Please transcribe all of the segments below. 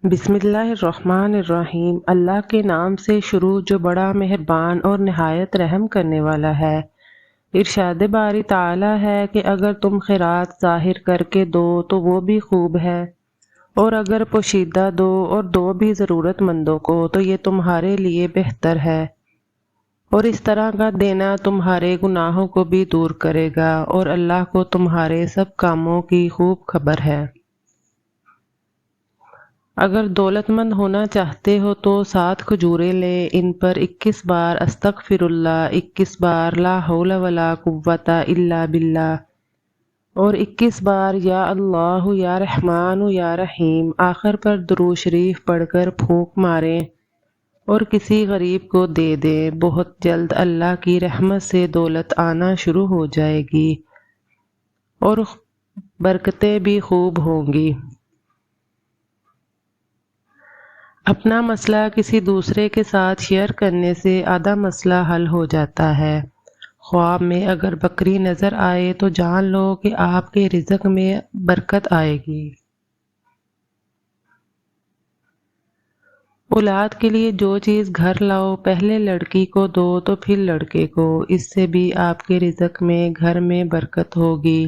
بسم اللہ الرحمن الرحیم۔ اللہ کے نام سے شروع جو بڑا مہربان اور نہایت رحم کرنے والا ہے۔ ارشاد باری تعالی ہے کہ اگر تم خیرات ظاہر کر کے دو تو وہ بھی خوب ہے، اور اگر پوشیدہ دو اور دو بھی ضرورت مندوں کو تو یہ تمہارے لیے بہتر ہے، اور اس طرح کا دینا تمہارے گناہوں کو بھی دور کرے گا، اور اللہ کو تمہارے سب کاموں کی خوب خبر ہے۔ اگر دولت مند ہونا چاہتے ہو تو 7 کھجوریں لیں، ان پر 21 بار استغفر اللہ، 21 بار لا حول ولا قوت الا باللہ، اور 21 بار یا اللہ یا رحمان یا رحیم آخر پر درود شریف پڑھ کر پھونک ماریں اور کسی غریب کو دے دیں۔ بہت جلد اللہ کی رحمت سے دولت آنا شروع ہو جائے گی اور برکتیں بھی خوب ہوں گی۔ اپنا مسئلہ کسی دوسرے کے ساتھ شیئر کرنے سے آدھا مسئلہ حل ہو جاتا ہے۔ خواب میں اگر بکری نظر آئے تو جان لو کہ آپ کے رزق میں برکت آئے گی۔ اولاد کے لیے جو چیز گھر لاؤ پہلے لڑکی کو دو تو پھر لڑکے کو، اس سے بھی آپ کے رزق میں گھر میں برکت ہوگی۔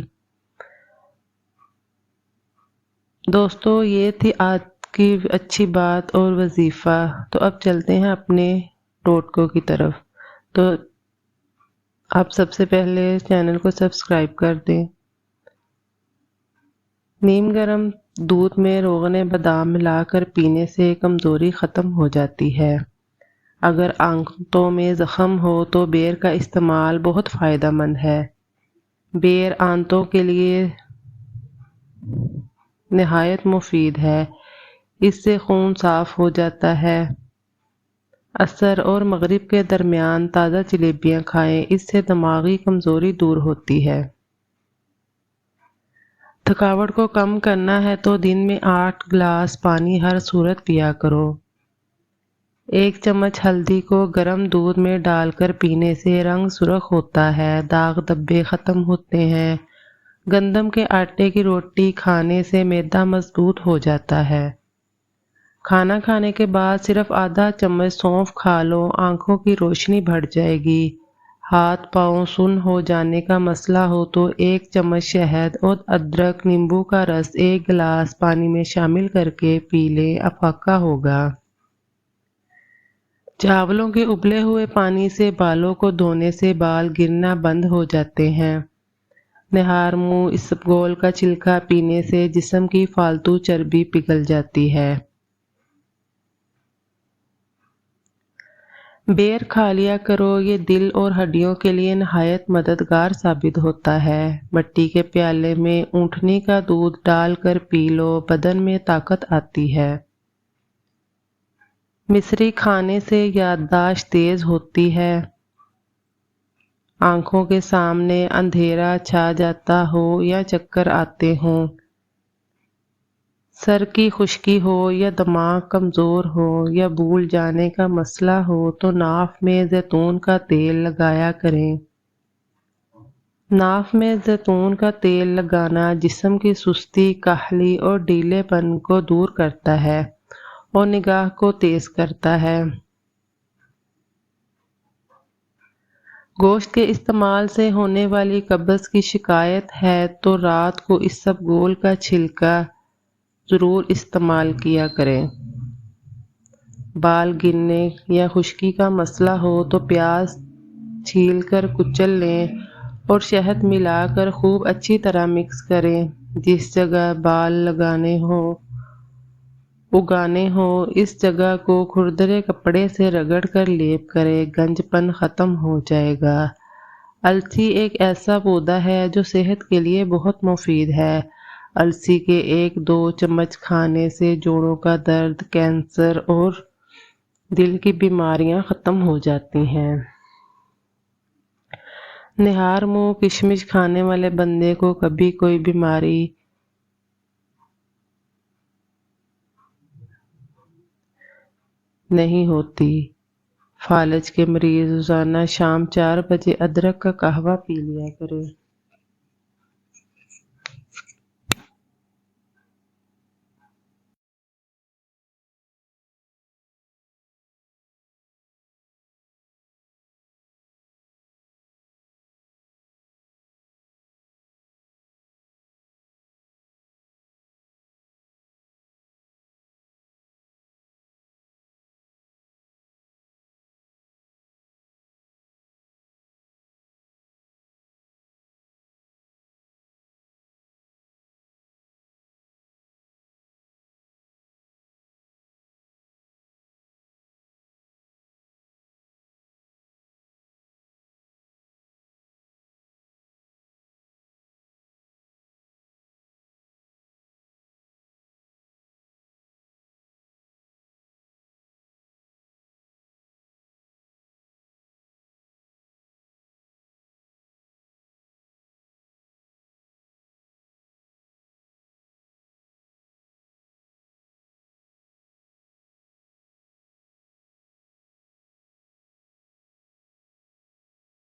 دوستو، یہ تھی آج کی اچھی بات اور وظیفہ۔ تو اب چلتے ہیں اپنے ٹوٹکوں کی طرف۔ تو آپ سب سے پہلے چینل کو سبسکرائب کر دیں۔ نیم گرم دودھ میں روغن بادام ملا کر پینے سے کمزوری ختم ہو جاتی ہے۔ اگر آنتوں میں زخم ہو تو بیر کا استعمال بہت فائدہ مند ہے۔ بیر آنتوں کے لیے نہایت مفید ہے، اس سے خون صاف ہو جاتا ہے۔ عصر اور مغرب کے درمیان تازہ جلیبیاں کھائیں، اس سے دماغی کمزوری دور ہوتی ہے۔ تھکاوٹ کو کم کرنا ہے تو دن میں 8 گلاس پانی ہر صورت پیا کرو۔ 1 چمچ ہلدی کو گرم دودھ میں ڈال کر پینے سے رنگ سرخ ہوتا ہے، داغ دھبے ختم ہوتے ہیں۔ گندم کے آٹے کی روٹی کھانے سے معدہ مضبوط ہو جاتا ہے۔ کھانا کھانے کے بعد صرف آدھا چمچ سونف کھا لو، آنکھوں کی روشنی بڑھ جائے گی۔ ہاتھ پاؤں سن ہو جانے کا مسئلہ ہو تو 1 چمچ شہد اور ادرک نیمبو کا رس 1 گلاس پانی میں شامل کر کے پی لیں، افاقہ ہوگا۔ چاولوں کے ابلے ہوئے پانی سے بالوں کو دھونے سے بال گرنا بند ہو جاتے ہیں۔ نہار منہ اسبگول کا چھلکا پینے سے جسم کی فالتو چربی پگھل جاتی ہے۔ بیر کھا لیا کرو، یہ دل اور ہڈیوں کے لیے نہایت مددگار ثابت ہوتا ہے۔ مٹی کے پیالے میں اونٹنی کا دودھ ڈال کر پی لو، بدن میں طاقت آتی ہے۔ مصری کھانے سے یادداشت تیز ہوتی ہے۔ آنکھوں کے سامنے اندھیرا چھا جاتا ہو یا چکر آتے ہوں، سر کی خشکی ہو یا دماغ کمزور ہو یا بھول جانے کا مسئلہ ہو تو ناف میں زیتون کا تیل لگایا کریں۔ ناف میں زیتون کا تیل لگانا جسم کی سستی، کاہلی اور ڈھیلے پن کو دور کرتا ہے اور نگاہ کو تیز کرتا ہے۔ گوشت کے استعمال سے ہونے والی قبض کی شکایت ہے تو رات کو اسبگول کا چھلکا ضرور استعمال کیا کریں۔ بال گرنے یا خشکی کا مسئلہ ہو تو پیاز چھیل کر کچل لیں اور شہد ملا کر خوب اچھی طرح مکس کریں۔ جس جگہ بال اگانے ہو اس جگہ کو کھردرے کپڑے سے رگڑ کر لیپ کریں، گنج پن ختم ہو جائے گا۔ السی ایک ایسا پودا ہے جو صحت کے لیے بہت مفید ہے۔ السی کے 1-2 چمچ کھانے سے جوڑوں کا درد، کینسر اور دل کی بیماریاں ختم ہو جاتی ہیں۔ نہار منہ کشمش کھانے والے بندے کو کبھی کوئی بیماری نہیں ہوتی۔ فالج کے مریض روزانہ شام 4 بجے ادرک کا قہوہ پی لیا کریں۔